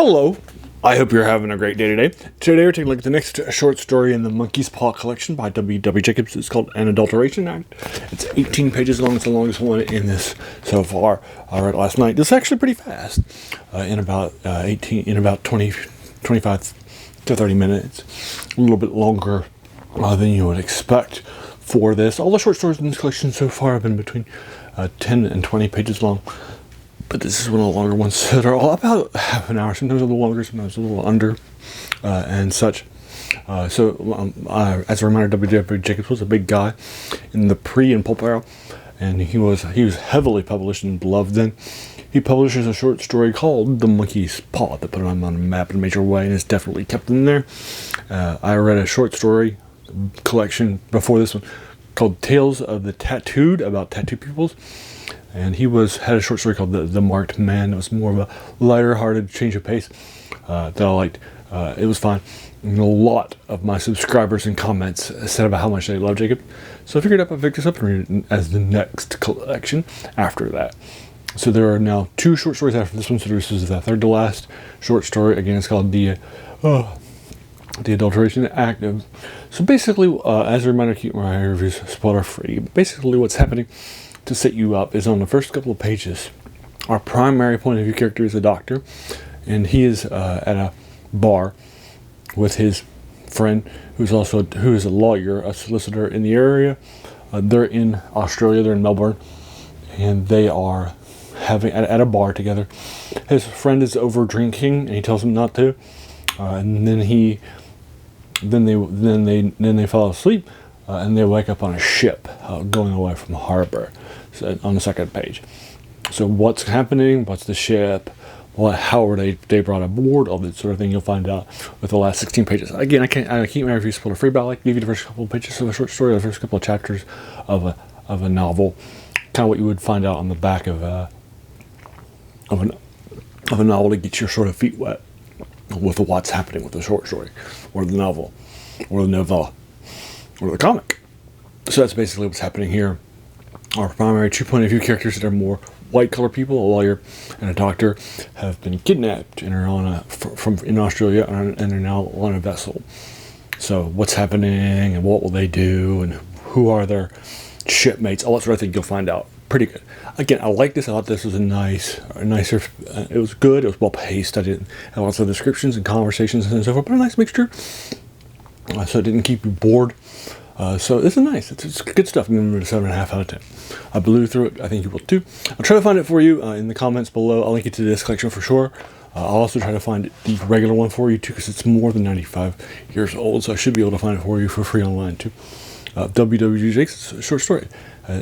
Hello, I hope you're having a great day today. Today we're taking a look at the next short story in the Monkey's Paw collection by W. Jacobs. It's called An Adulteration Act. It's 18 pages long. It's the longest one in this so far. I read it last night. This is actually pretty fast. In about 25 to 30 minutes. A little bit longer than you would expect for this. All the short stories in this collection so far have been between 10 and 20 pages long. But this is one of the longer ones, so they're all about half an hour, sometimes a little longer, sometimes a little under, and such. As a reminder, W. Jacobs was a big guy in the pre and Pulp Era, and he was heavily published and beloved then. He publishes a short story called The Monkey's Paw that put him on a map in a major way, and is definitely kept in there. I read a short story collection before this one called Tales of the Tattooed, about tattoo peoples. And he had a short story called The Marked Man. It was more of a lighter-hearted change of pace that I liked. It was fine. And a lot of my subscribers and comments said about how much they love Jacob. So I figured I'd pick this up and read it as the next collection after that. So there are now 2 short stories after this one. So this is the third to last short story. Again, it's called The Adulteration Act. So basically, as a reminder, keep my reviews spoiler-free. Basically, what's happening to set you up is on the first couple of pages. Our primary point of view character is a doctor, and he is at a bar with his friend who is a lawyer, a solicitor in the area. They're in Australia, they're in Melbourne, and they are having at a bar together. His friend is over drinking, and he tells him not to, and then they fall asleep, and they wake up on a ship going away from the harbor. So on the second page. So what's happening? What's the ship? How are they brought aboard? All that sort of thing you'll find out with the last 16 pages. Again, I keep my reviews spoiler free, but I like to give you the first couple of pages of a short story, the first couple of chapters of a novel, kind of what you would find out on the back of a novel to get your sort of feet wet with what's happening with the short story, or the novel, or the novella, or the comic. So that's basically what's happening here. Our primary 2 point of view characters that are more white collar people, a lawyer and a doctor, have been kidnapped and are in Australia and are now on a vessel. So what's happening and what will they do and who are their shipmates, all that sort of thing you'll find out. Pretty good. Again, I like this. I thought this was it was good. It was well paced. I didn't have lots of descriptions and conversations and so forth, but a nice mixture. So it didn't keep you bored. So this is nice. It's good stuff. I'm giving it a 7.5 out of 10. I blew through it. I think you will too. I'll try to find it for you in the comments below. I'll link it to this collection for sure. I'll also try to find the regular one for you too, because it's more than 95 years old. So I should be able to find it for you for free online too. W. Jacobs, short story.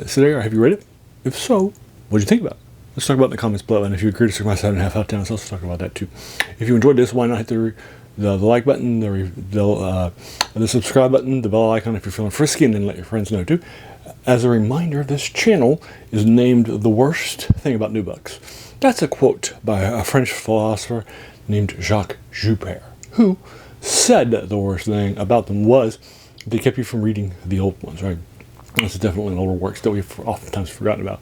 So there, have you read it? If so, what did you think about it? Let's talk about it in the comments below. And if you agree to my 7.5 out of 10, let's also talk about that too. If you enjoyed this, why not hit the like button, the subscribe button, the bell icon if you're feeling frisky, and then let your friends know too. As a reminder, this channel is named The Worst Thing About New Books. That's a quote by a French philosopher named Jacques Joubert, who said that the worst thing about them was they kept you from reading the old ones, right? This is definitely an older works that we've oftentimes forgotten about.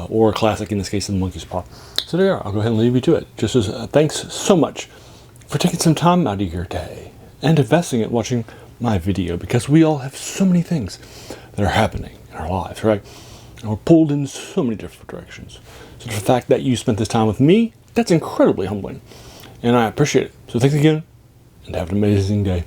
Or a classic, in this case, The Monkey's Paw. So there you are. I'll go ahead and leave you to it. Just as thanks so much for taking some time out of your day and investing in watching my video, because we all have so many things that are happening in our lives, right? And we're pulled in so many different directions. So the fact that you spent this time with me, that's incredibly humbling. And I appreciate it. So thanks again, and have an amazing day.